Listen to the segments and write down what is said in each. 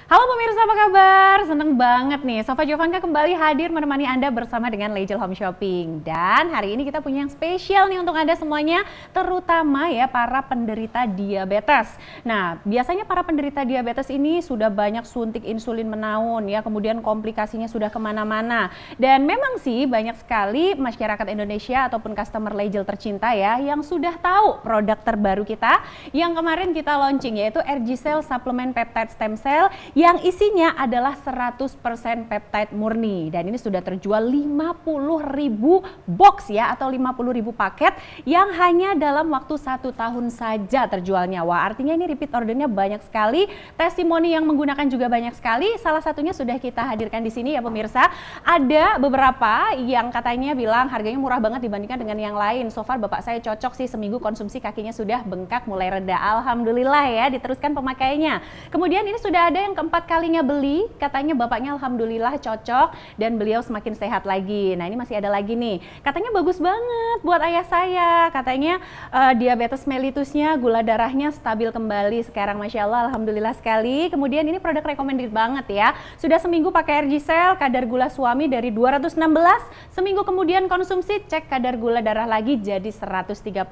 Halo pemirsa, apa kabar? Seneng banget nih, Sova Jovanka kembali hadir menemani Anda bersama dengan Legel Home Shopping. Dan hari ini kita punya yang spesial nih untuk Anda semuanya, terutama ya para penderita diabetes. Nah, biasanya para penderita diabetes ini sudah banyak suntik insulin menaun ya, kemudian komplikasinya sudah kemana-mana. Dan memang sih banyak sekali masyarakat Indonesia ataupun customer Legel tercinta ya, yang sudah tahu produk terbaru kita yang kemarin kita launching, yaitu RG-Cell Supplement Peptide Stem Cell yang isinya adalah 100% peptide murni, dan ini sudah terjual 50.000 box ya, atau 50.000 paket yang hanya dalam waktu 1 tahun saja terjualnya. Wah, artinya ini repeat ordernya banyak sekali, testimoni yang menggunakan juga banyak sekali. Salah satunya sudah kita hadirkan di sini ya pemirsa. Ada beberapa yang katanya bilang harganya murah banget dibandingkan dengan yang lain. So far bapak saya cocok sih, seminggu konsumsi kakinya sudah bengkak mulai reda. Alhamdulillah ya, diteruskan pemakaiannya. Kemudian ini sudah ada yang keempat kalinya beli, katanya bapaknya alhamdulillah cocok dan beliau semakin sehat lagi. Nah, ini masih ada lagi nih, katanya bagus banget buat ayah saya, katanya diabetes mellitusnya, gula darahnya stabil kembali sekarang, Masya Allah, alhamdulillah sekali. Kemudian ini produk recommended banget ya, sudah seminggu pakai RG-Cell, kadar gula suami dari 216, seminggu kemudian konsumsi cek kadar gula darah lagi jadi 136.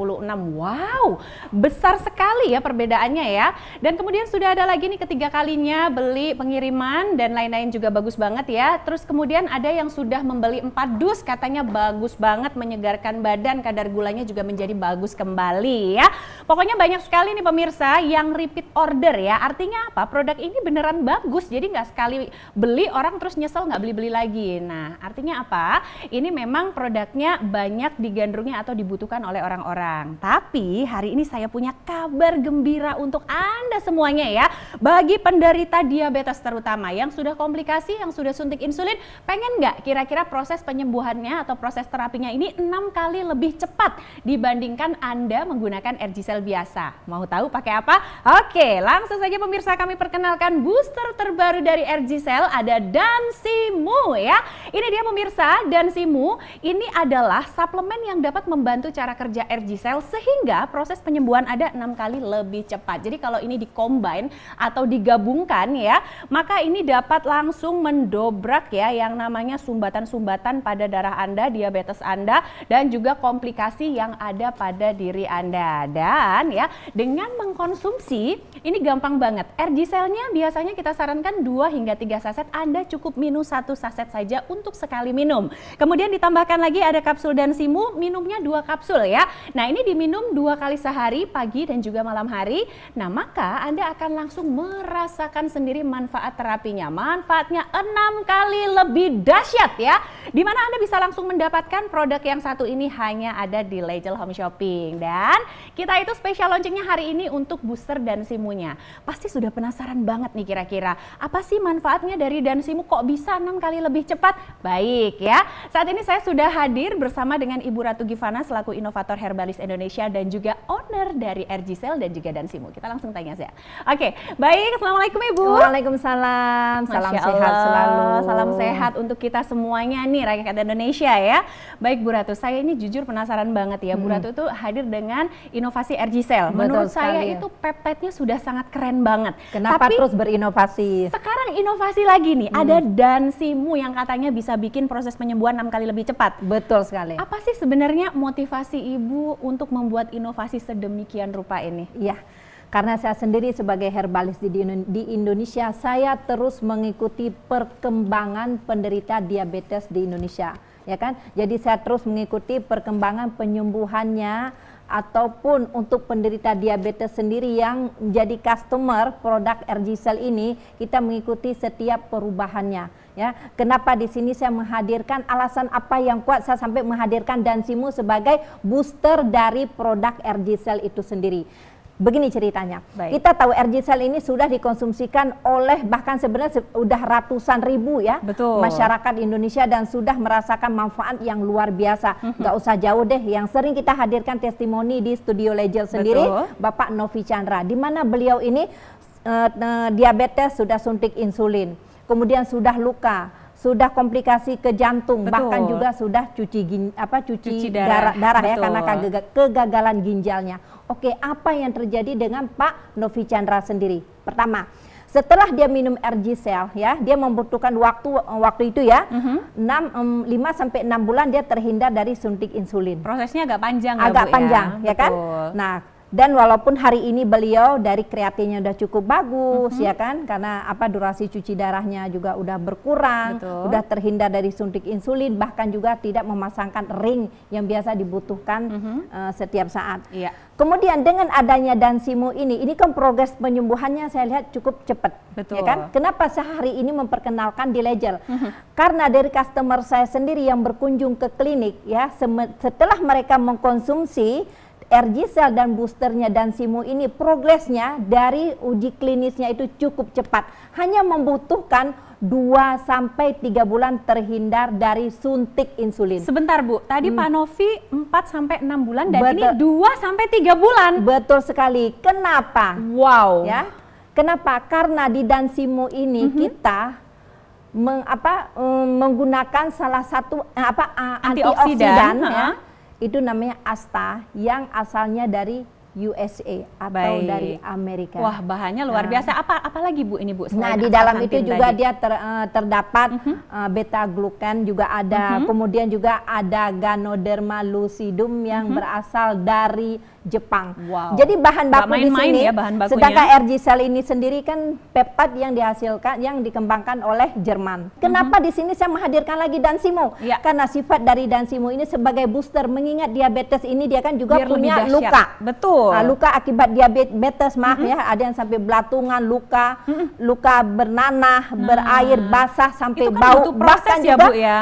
Wow, besar sekali ya perbedaannya ya. Dan kemudian sudah ada lagi nih ketiga kalinya beli pengiriman dan lain-lain juga bagus banget ya. Terus kemudian ada yang sudah membeli 4 dus, katanya bagus banget, menyegarkan badan, kadar gulanya juga menjadi bagus kembali ya. Pokoknya banyak sekali nih pemirsa yang repeat order ya. Artinya apa? Produk ini beneran bagus, jadi nggak sekali beli orang terus nyesel nggak beli-beli lagi. Nah, artinya apa? Ini memang produknya banyak digandrungi atau dibutuhkan oleh orang-orang. Tapi hari ini saya punya kabar gembira untuk Anda semuanya ya. Bagi penderita diabetes terutama yang sudah komplikasi, yang sudah suntik insulin, pengen nggak kira-kira proses penyembuhannya atau proses terapinya ini 6 kali lebih cepat dibandingkan Anda menggunakan RG-Cell biasa? Mau tahu pakai apa? Oke, langsung saja pemirsa, kami perkenalkan booster terbaru dari RG-Cell, ada Dansimu ya. Ini dia pemirsa, Dansimu ini adalah suplemen yang dapat membantu cara kerja RG-Cell sehingga proses penyembuhan ada 6 kali lebih cepat. Jadi kalau ini di-combine atau digabungkan ya, maka ini dapat langsung mendobrak ya yang namanya sumbatan-sumbatan pada darah Anda, diabetes Anda, dan juga komplikasi yang ada pada diri Anda. Dan ya, dengan mengkonsumsi ini gampang banget. RG-Cell-nya biasanya kita sarankan 2 hingga 3 saset, Anda cukup minum 1 saset saja untuk sekali minum. Kemudian ditambahkan lagi ada kapsul Dansimu, minumnya 2 kapsul ya. Nah, ini diminum 2 kali sehari, pagi dan juga malam hari. Nah, maka Anda akan langsung merasakan sendiri manfaat terapinya. Manfaatnya 6 kali lebih dahsyat ya. Dimana Anda bisa langsung mendapatkan produk yang satu ini hanya ada di Legel Home Shopping. Dan kita itu spesial launchingnya hari ini untuk booster Dansimunya. Pasti sudah penasaran banget nih kira-kira apa sih manfaatnya dari Dansimu, kok bisa 6 kali lebih cepat? Baik ya, saat ini saya sudah hadir bersama dengan Ibu Ratu Givana selaku inovator herbalis Indonesia dan juga owner dari RG-Cell dan juga Dansimu. Kita langsung tanya saja. Oke, baik, assalamualaikum Ibu. Waalaikumsalam, salam sehat selalu. Salam sehat untuk kita semuanya nih rakyat Indonesia ya. Baik Bu Ratu, saya ini jujur penasaran banget ya. Bu Ratu itu hadir dengan inovasi RG-Cell. Menurut saya itu peptide-nya sudah sangat keren banget. Kenapa terus berinovasi? Sekarang inovasi lagi nih, ada Dansimu yang katanya bisa bikin proses penyembuhan 6 kali lebih cepat. Betul sekali. Apa sih sebenarnya motivasi Ibu untuk membuat inovasi sedemikian rupa ini? Iya. Karena saya sendiri sebagai herbalis di Indonesia, saya terus mengikuti perkembangan penderita diabetes di Indonesia, ya kan? Jadi saya terus mengikuti perkembangan penyembuhannya ataupun untuk penderita diabetes sendiri yang menjadi customer produk RG-Cell ini, kita mengikuti setiap perubahannya. Ya, kenapa di sini saya menghadirkan, alasan apa yang kuat saya sampai menghadirkan Dansimu sebagai booster dari produk RG-Cell itu sendiri. Begini ceritanya, kita tahu RG-Cell ini sudah dikonsumsikan oleh bahkan sebenarnya sudah ratusan ribu ya masyarakat Indonesia dan sudah merasakan manfaat yang luar biasa. Nggak usah jauh deh, yang sering kita hadirkan testimoni di studio Legel sendiri, Bapak Novi Chandra, di mana beliau ini diabetes, sudah suntik insulin, kemudian sudah luka, sudah komplikasi ke jantung, bahkan juga sudah cuci darah ya karena kegagalan ginjalnya. Oke, apa yang terjadi dengan Pak Novi Chandra sendiri? Pertama, setelah dia minum RG-Cell ya, dia membutuhkan waktu itu ya, 5 sampai 6 bulan dia terhindar dari suntik insulin. Prosesnya agak panjang ya, agak Bu, panjang ya kan. Betul. Nah, dan walaupun hari ini beliau dari kreatinnya udah cukup bagus ya kan, karena durasi cuci darahnya juga udah berkurang, udah terhindar dari suntik insulin, bahkan juga tidak memasangkan ring yang biasa dibutuhkan setiap saat. Iya. Kemudian dengan adanya Dansimo ini kan progres penyembuhannya saya lihat cukup cepat. Betul. Ya kan? Kenapa saya hari ini memperkenalkan di Legel? Karena dari customer saya sendiri yang berkunjung ke klinik ya, setelah mereka mengkonsumsi RG-Cell dan boosternya Dansimo ini, progresnya dari uji klinisnya itu cukup cepat. Hanya membutuhkan 2 sampai 3 bulan terhindar dari suntik insulin. Sebentar Bu, tadi Pak Novi 4 sampai 6 bulan dan ini 2 sampai 3 bulan. Betul sekali. Kenapa? Wow. Ya. Kenapa? Karena di Dansimo ini kita menggunakan salah satu antioksidan ya. Itu namanya Asta yang asalnya dari USA atau dari Amerika. Wah, bahannya luar biasa. Apalagi Bu ini Bu? Nah, di dalam itu juga dia terdapat beta glucan juga ada. Kemudian juga ada Ganoderma lucidum yang berasal dari Jepang. Wow. Jadi bahan baku di sini, ya, sedangkan RG-Cell ini sendiri kan peptid yang dihasilkan, yang dikembangkan oleh Jerman. Kenapa di sini saya menghadirkan lagi Dansimo? Ya. Karena sifat dari Dansimo ini sebagai booster, mengingat diabetes ini dia kan juga punya luka. Betul. Nah, luka akibat diabetes, ya, ada yang sampai belatungan, luka bernanah, berair, basah sampai itu kan bau, butuh proses bahkan ya, juga Bu, ya?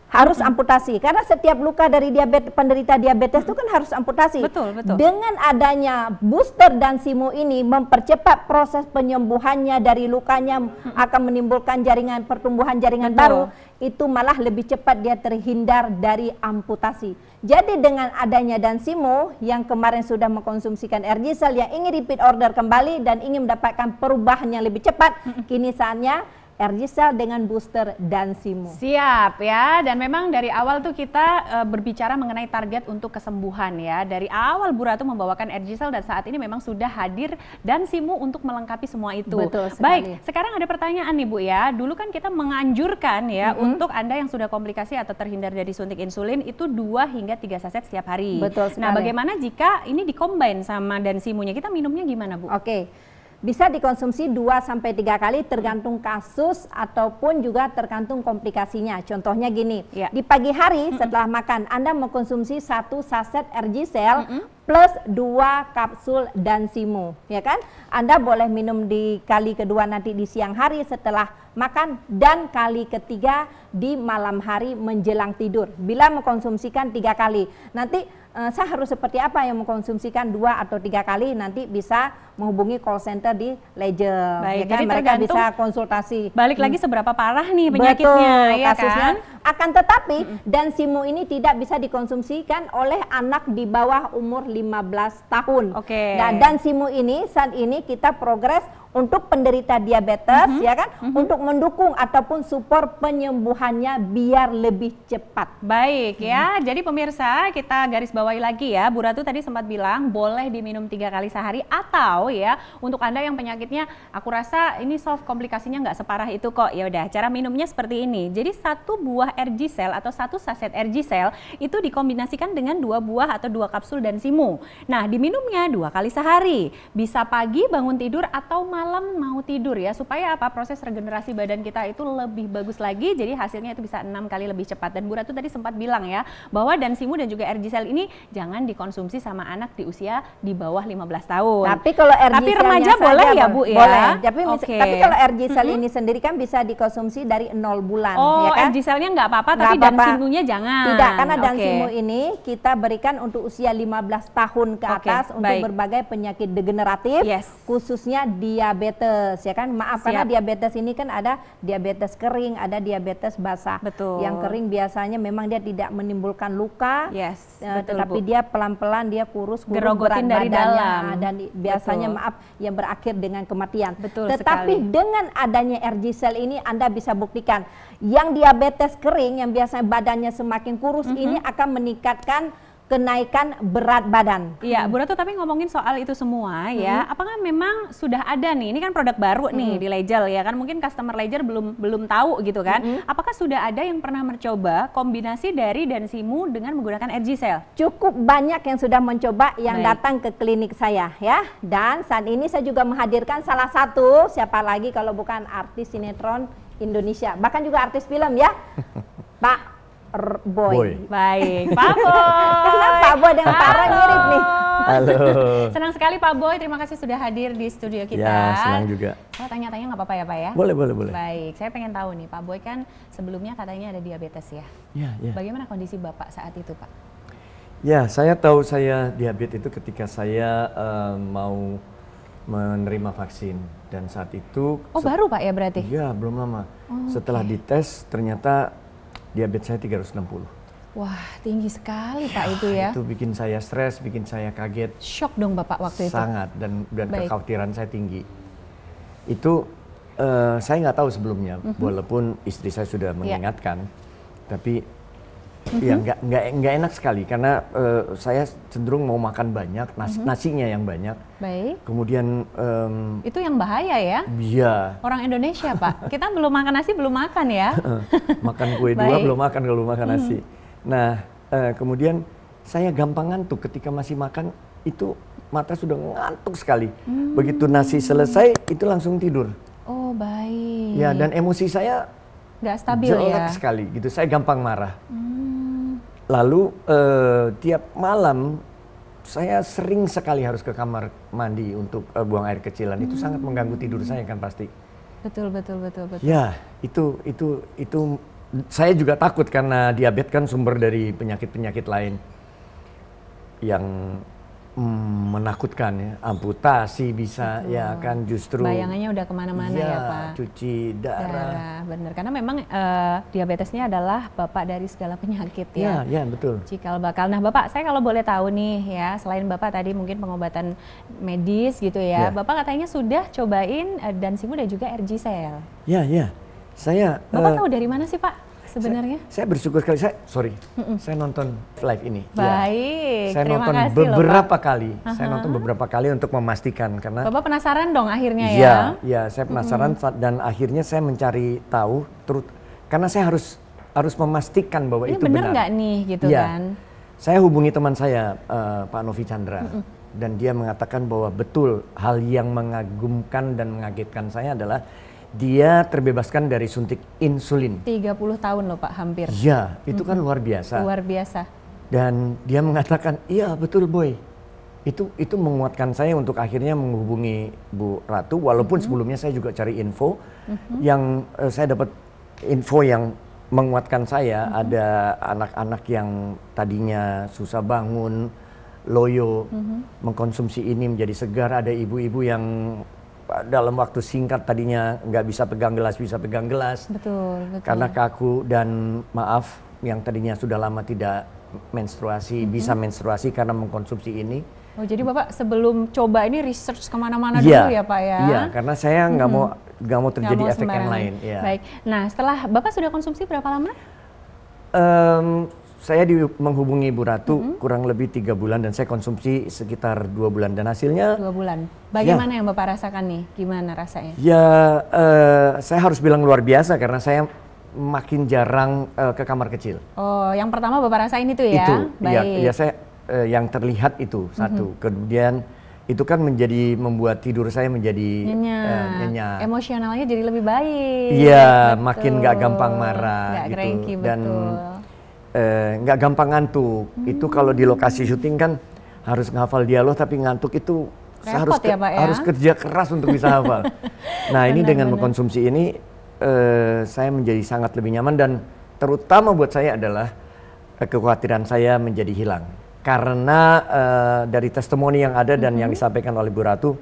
Harus amputasi, karena setiap luka dari penderita diabetes itu kan harus amputasi. Betul, betul. Dengan adanya booster Dansimo ini mempercepat proses penyembuhannya dari lukanya, akan menimbulkan pertumbuhan jaringan baru, itu malah lebih cepat dia terhindar dari amputasi. Jadi dengan adanya Dansimo yang kemarin sudah mengkonsumsikan RG-Cell yang ingin repeat order kembali dan ingin mendapatkan perubahan yang lebih cepat, kini saatnya RG-Cell dengan booster Dansimo. Siap ya, dan memang dari awal tuh kita berbicara mengenai target untuk kesembuhan ya. Dari awal Bu Ratu membawakan RG-Cell dan saat ini memang sudah hadir Dansimo untuk melengkapi semua itu. Betul sekali. Baik, sekarang ada pertanyaan nih Bu ya. Dulu kan kita menganjurkan ya untuk Anda yang sudah komplikasi atau terhindar dari suntik insulin itu 2 hingga 3 saset setiap hari. Betul sekali. Nah, bagaimana jika ini dikombin sama Dansimo-nya? Kita minumnya gimana Bu? Oke. Bisa dikonsumsi 2 sampai 3 kali tergantung kasus ataupun juga tergantung komplikasinya. Contohnya gini, di pagi hari setelah makan Anda mengkonsumsi 1 saset RG-Cell plus 2 kapsul Dansimo, ya kan? Anda boleh minum di kali kedua nanti di siang hari setelah makan dan kali ketiga di malam hari menjelang tidur. Bila mengkonsumsikan 3 kali, nanti saya harus seperti apa yang mengkonsumsikan 2 atau 3 kali, nanti bisa menghubungi call center di Legel. Baik, ya kan? jadi Mereka bisa konsultasi. Balik lagi seberapa parah nih penyakitnya, betul, ya kasusnya. kan? Akan tetapi Dansimo ini tidak bisa dikonsumsikan oleh anak di bawah umur 15 tahun. Oke. Nah, Dansimo ini saat ini kita progres untuk penderita diabetes, ya kan, untuk mendukung ataupun support penyembuhannya biar lebih cepat. Baik ya, jadi pemirsa kita garis bawahi lagi ya, Bu Ratu tadi sempat bilang boleh diminum 3 kali sehari atau ya untuk Anda yang penyakitnya, aku rasa ini soft, komplikasinya nggak separah itu kok. Ya udah, cara minumnya seperti ini. Jadi 1 buah RG-Cell atau 1 saset RG-Cell itu dikombinasikan dengan 2 buah atau 2 kapsul Dansimo. Nah, diminumnya 2 kali sehari, bisa pagi bangun tidur atau malam mau tidur ya, supaya apa, proses regenerasi badan kita itu lebih bagus lagi, jadi hasilnya itu bisa 6 kali lebih cepat. Dan Bu Ratu tadi sempat bilang ya bahwa Dansimo dan juga RG-Cell ini jangan dikonsumsi sama anak di usia di bawah 15 tahun. Tapi kalau tapi remaja boleh ya Bu ya? Boleh. Tapi kalau RG-Cell ini sendiri kan bisa dikonsumsi dari 0 bulan. Oh, ya kan? RG-Cell-nya nggak apa-apa, tapi Dansimo-nya jangan. Tidak, karena Dansimo ini kita berikan untuk usia 15 tahun ke atas untuk berbagai penyakit degeneratif, khususnya diabetes, ya kan? Maaf, karena diabetes ini kan ada diabetes kering, ada diabetes basah. Betul. Yang kering biasanya memang dia tidak menimbulkan luka, betul, tetapi dia pelan-pelan dia kurus gerogotin dari dalam, dan biasanya maaf yang berakhir dengan kematian. Betul Tetapi sekali. dengan adanya RG-Cell ini Anda bisa buktikan yang diabetes kering yang biasanya badannya semakin kurus ini akan meningkatkan kenaikan berat badan. Iya, Bu Ratu, tapi ngomongin soal itu semua ya, apakah memang sudah ada nih, ini kan produk baru nih di Legel ya kan, mungkin customer Legel belum tahu gitu kan, apakah sudah ada yang pernah mencoba kombinasi dari Dansimu dengan menggunakan RG-Cell? Cukup banyak yang sudah mencoba yang datang ke klinik saya ya, dan saat ini saya juga menghadirkan salah satu, siapa lagi kalau bukan artis sinetron Indonesia, bahkan juga artis film ya, Pak Boy. Baik, Pak Boy. Kenapa Pak Boy dengan Pak Roy mirip nih? Halo. Senang sekali Pak Boy, terima kasih sudah hadir di studio kita. Ya, senang juga. Oh, tanya-tanya nggak apa-apa ya Pak ya? Boleh. Baik, saya pengen tahu nih Pak Boy kan sebelumnya katanya ada diabetes ya? Ya. Bagaimana kondisi Bapak saat itu Pak? Ya, saya tahu saya diabetes itu ketika saya mau menerima vaksin, dan saat itu. Oh baru Pak ya berarti? Iya, belum lama. Setelah dites ternyata diabetes saya 360. Wah, tinggi sekali Pak itu ya. Itu bikin saya stres, bikin saya kaget. Shock dong Bapak waktu itu. Sangat, dan kekhawatiran saya tinggi. Itu saya nggak tahu sebelumnya, walaupun istri saya sudah mengingatkan, tapi ya nggak enak sekali karena saya cenderung mau makan banyak, nasinya yang banyak. Baik. Kemudian itu yang bahaya ya? Iya. Orang Indonesia Pak, kita belum makan nasi belum makan ya. Makan kue dua belum makan kalau makan nasi. Nah kemudian saya gampang ngantuk ketika masih makan, itu mata sudah ngantuk sekali. Begitu nasi selesai itu langsung tidur. Oh baik. Ya, dan emosi saya nggak stabil jelek ya? sekali gitu, saya gampang marah. Lalu tiap malam saya sering sekali harus ke kamar mandi untuk buang air kecilan. Itu sangat mengganggu tidur saya kan pasti. Betul. Ya, itu saya juga takut karena diabetes kan sumber dari penyakit-penyakit lain yang menakutkan ya, amputasi bisa. Betul. Ya kan, justru bayangannya udah kemana-mana ya Pak. Cuci darah. Bener, karena memang diabetes ini adalah bapak dari segala penyakit ya. Ya betul. Cikal bakal. Nah Bapak, saya kalau boleh tahu nih ya, selain Bapak tadi mungkin pengobatan medis gitu ya, Bapak katanya sudah cobain Dansimu dan juga RG-Cell. Ya. Saya. Bapak tahu dari mana sih Pak? Sebenarnya saya bersyukur sekali, saya nonton live ini. Baik, saya terima nonton kasih beberapa kali. Saya nonton beberapa kali untuk memastikan karena Bapak penasaran dong akhirnya ya. Iya, saya penasaran dan akhirnya saya mencari tahu karena saya harus memastikan bahwa ini itu benar benar. Nggak nih gitu kan. Saya hubungi teman saya Pak Novi Chandra dan dia mengatakan bahwa betul hal yang mengagumkan dan mengagetkan saya adalah dia terbebaskan dari suntik insulin. 30 tahun loh Pak, hampir. Ya, itu kan luar biasa. Luar biasa. Dan dia mengatakan, iya betul Boy. Itu menguatkan saya untuk akhirnya menghubungi Bu Ratu, walaupun sebelumnya saya juga cari info. Yang saya dapat info yang menguatkan saya, ada anak-anak yang tadinya susah bangun, loyo, mengkonsumsi ini menjadi segar, ada ibu-ibu yang dalam waktu singkat tadinya nggak bisa pegang gelas, Betul. Karena kaku, dan maaf yang tadinya sudah lama tidak menstruasi bisa menstruasi karena mengkonsumsi ini. Oh jadi Bapak sebelum coba ini research kemana-mana dulu ya Pak ya? Iya, karena saya nggak mau terjadi efek yang lain. Ya. Baik, nah setelah Bapak sudah konsumsi berapa lama? Saya menghubungi Bu Ratu kurang lebih 3 bulan dan saya konsumsi sekitar 2 bulan dan hasilnya 2 bulan. Bagaimana yang Bapak rasakan nih? Gimana rasanya? Ya, saya harus bilang luar biasa karena saya makin jarang ke kamar kecil. Oh, yang pertama Bapak rasain itu ya? Itu, baik. ya saya yang terlihat itu satu. Kemudian itu kan membuat tidur saya menjadi nyenyak. Emosionalnya jadi lebih baik. Iya, makin nggak gampang marah nggak gitu. Cranky, dan betul. Nggak gampang ngantuk. Itu kalau di lokasi syuting kan harus ngehafal dialog, tapi ngantuk itu repot ya, Pak, ya? harus kerja keras untuk bisa hafal. Nah ini dengan mengkonsumsi ini saya menjadi sangat lebih nyaman, dan terutama buat saya adalah kekhawatiran saya menjadi hilang. Karena dari testimoni yang ada dan yang disampaikan oleh Bu Ratu,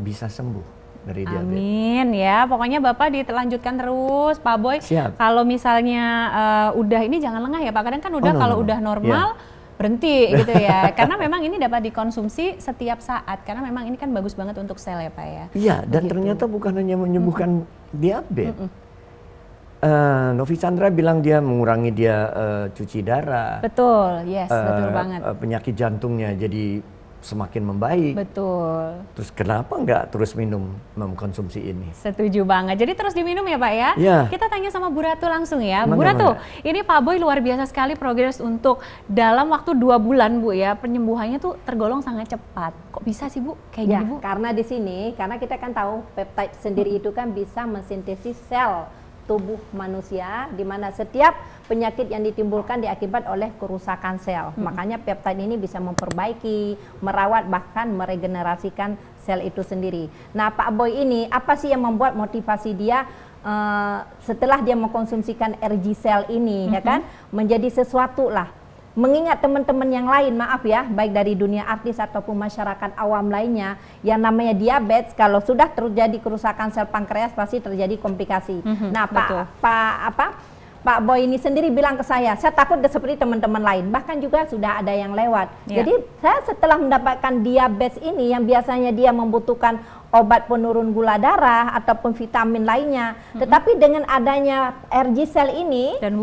bisa sembuh dari diabetes. Amin ya, pokoknya Bapak dilanjutkan terus Pak Boy. Siap. Kalau misalnya udah ini jangan lengah ya Pak, kadang kan udah kalau udah normal berhenti gitu ya. Karena memang ini dapat dikonsumsi setiap saat, karena memang ini kan bagus banget untuk sel ya Pak ya. Iya, dan ternyata bukan hanya menyembuhkan diabetes. Novi Chandra bilang dia mengurangi cuci darah. Betul, yes, betul banget. Penyakit jantungnya jadi semakin membaik. Betul. Terus kenapa nggak terus mengkonsumsi ini? Setuju banget. Jadi terus diminum ya Pak ya? Iya. Kita tanya sama Bu Ratu langsung ya. Mangga, Bu Ratu, mangga. ini Pak Boy luar biasa sekali progres untuk dalam waktu 2 bulan Bu ya. Penyembuhannya tuh tergolong sangat cepat. Kok bisa sih Bu? Kayak Ya, gini Bu? karena di sini, karena kita kan tahu peptide sendiri itu kan bisa mensintesis sel tubuh manusia, di mana setiap penyakit yang ditimbulkan diakibat oleh kerusakan sel. Makanya peptide ini bisa memperbaiki, merawat, bahkan meregenerasikan sel itu sendiri. Nah, Pak Boy ini apa sih yang membuat motivasi dia setelah dia mengkonsumsikan RG Cell ini, ya kan, menjadi sesuatu lah. Mengingat teman-teman yang lain, maaf ya, baik dari dunia artis ataupun masyarakat awam lainnya, yang namanya diabetes, kalau sudah terjadi kerusakan sel pankreas pasti terjadi komplikasi. Nah, Pak Boy ini sendiri bilang ke saya takut seperti teman-teman lain, bahkan juga sudah ada yang lewat. Jadi saya setelah mendapatkan diabetes ini yang biasanya dia membutuhkan obat penurun gula darah ataupun vitamin lainnya, tetapi dengan adanya RG Cell ini dan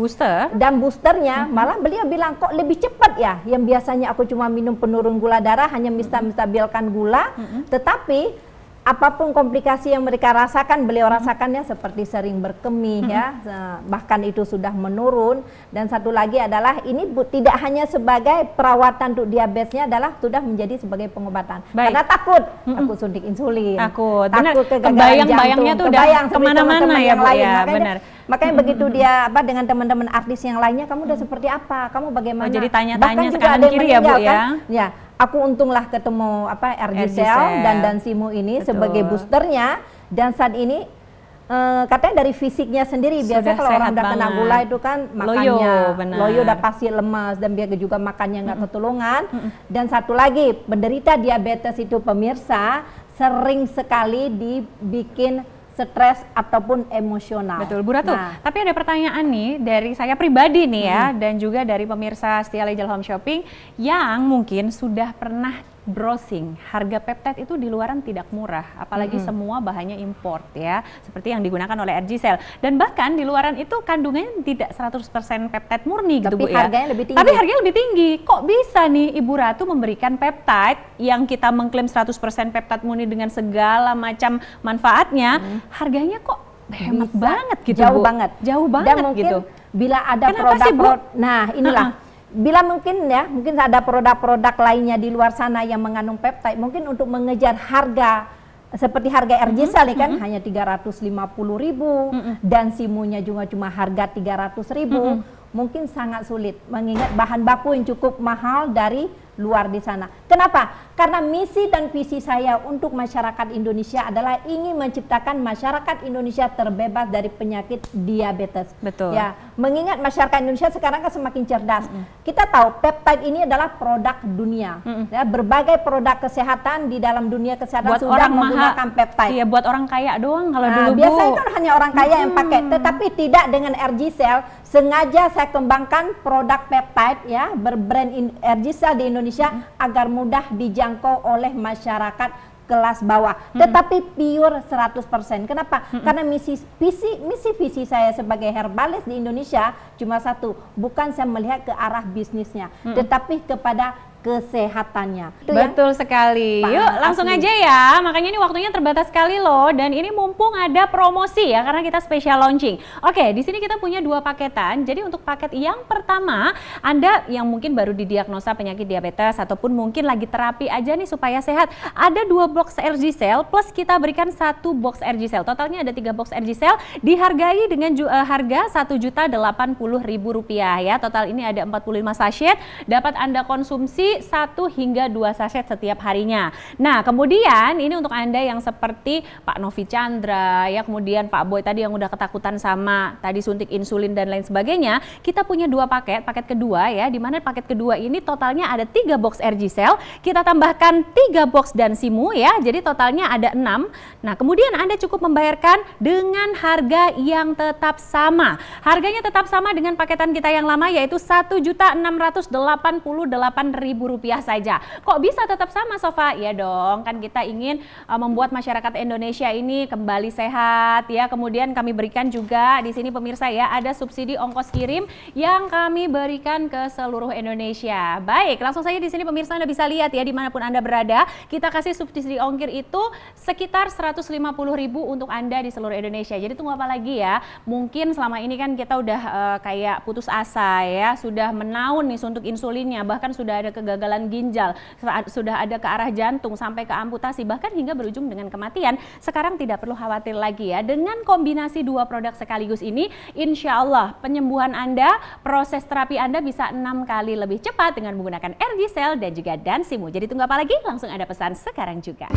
boosternya, malah beliau bilang kok lebih cepat ya, yang biasanya aku cuma minum penurun gula darah hanya menstabilkan gula, tetapi apapun komplikasi yang mereka rasakan, beliau rasakannya seperti sering berkemih ya, bahkan itu sudah menurun. Dan satu lagi adalah ini tidak hanya sebagai perawatan untuk diabetesnya, adalah sudah menjadi sebagai pengobatan. Karena takut suntik insulin, takut kegagalan bayangnya tuh udah kemana-mana ya Bu ya, benar. Makanya begitu dia dengan teman-teman artis yang lainnya, kamu udah seperti apa, kamu bagaimana? Jadi tanya-tanya kanan kiri ya Bu ya. Ya, aku untunglah ketemu RG Cell dan Dansimu ini sebagai boosternya, dan saat ini katanya dari fisiknya sendiri, biasanya kalau orang udah kena gula itu kan makannya loyo udah pasti lemas, dan biar juga makannya nggak ketulungan. Dan satu lagi, penderita diabetes itu pemirsa sering sekali dibikin stres ataupun emosional. Betul, Bu Ratu. Tapi ada pertanyaan nih dari saya pribadi nih ya, dan juga dari pemirsa setia Legel Home Shopping yang mungkin sudah pernah browsing. Harga peptide itu di luaran tidak murah, apalagi semua bahannya import ya, seperti yang digunakan oleh RG Cell. Dan bahkan di luaran itu kandungannya tidak 100% peptide murni gitu Bu ya. Harganya lebih tinggi. Tapi harganya lebih tinggi. Kok bisa nih Ibu Ratu memberikan peptide yang kita mengklaim 100% peptide murni dengan segala macam manfaatnya, harganya kok hemat banget gitu jauh Bu? Banget. Jauh banget dan mungkin gitu. Bila ada nah inilah. Bila mungkin ada produk-produk lainnya di luar sana yang mengandung peptide, mungkin untuk mengejar harga seperti harga RG Cell kan hanya 350.000, dan Simunya juga cuma harga 300.000, mungkin sangat sulit mengingat bahan baku yang cukup mahal dari luar di sana. Kenapa? Karena misi dan visi saya untuk masyarakat Indonesia adalah ingin menciptakan masyarakat Indonesia terbebas dari penyakit diabetes. Betul. Ya, mengingat masyarakat Indonesia sekarang kan semakin cerdas. Kita tahu peptide ini adalah produk dunia. Ya, berbagai produk kesehatan di dalam dunia kesehatan buat sudah orang menggunakan peptide. Iya, buat orang kaya doang kalau dulu Bu. Biasanya kan hanya orang kaya yang pakai, tetapi tidak dengan RG Cell. Sengaja saya kembangkan produk peptide ya, berbrand RG Cell di Indonesia agar mudah dijangkau oleh masyarakat kelas bawah, tetapi pure 100%. Kenapa? Karena misi visi saya sebagai herbalis di Indonesia cuma satu, bukan saya melihat ke arah bisnisnya, tetapi kepada kesehatannya. Betul sekali. Yuk langsung aja ya, makanya ini waktunya terbatas sekali loh, dan ini mumpung ada promosi ya, karena kita special launching. Oke, di sini kita punya 2 paketan. Jadi untuk paket yang pertama, Anda yang mungkin baru didiagnosa penyakit diabetes ataupun mungkin lagi terapi aja nih supaya sehat, ada 2 box RG Cell plus kita berikan 1 box RG Cell. Totalnya ada 3 box RG Cell, dihargai dengan harga Rp1.080.000 ya. Total ini ada 45 sachet, dapat Anda konsumsi 1 hingga 2 sachet setiap harinya. Nah, kemudian ini untuk Anda yang seperti Pak Novi Chandra ya, kemudian Pak Boy tadi yang udah ketakutan sama tadi suntik insulin dan lain sebagainya, kita punya 2 paket. Paket kedua ya, di mana paket kedua ini totalnya ada 3 box RG Cell, kita tambahkan 3 box Dansimu ya, jadi totalnya ada 6. Nah, kemudian Anda cukup membayarkan dengan harga yang tetap sama. Harganya tetap sama dengan paketan kita yang lama, yaitu Rp1.688.000 Rp10.000 saja. Kok bisa tetap sama, Sofa? Ya dong, kan kita ingin membuat masyarakat Indonesia ini kembali sehat ya. Kemudian kami berikan juga di sini pemirsa ya, ada subsidi ongkos kirim yang kami berikan ke seluruh Indonesia. Baik, langsung saja di sini pemirsa Anda bisa lihat ya, dimanapun Anda berada, kita kasih subsidi ongkir itu sekitar Rp150.000 untuk Anda di seluruh Indonesia. Jadi tunggu apa lagi ya? Mungkin selama ini kan kita udah kayak putus asa ya, sudah menaun nih suntuk insulinnya, bahkan sudah ada kegagalan ginjal, sudah ada ke arah jantung sampai ke amputasi, bahkan hingga berujung dengan kematian. Sekarang tidak perlu khawatir lagi ya. Dengan kombinasi dua produk sekaligus ini, insya Allah penyembuhan Anda, proses terapi Anda bisa 6 kali lebih cepat dengan menggunakan RG Cell dan juga Dansimu. Jadi tunggu apa lagi? Langsung Anda pesan sekarang juga.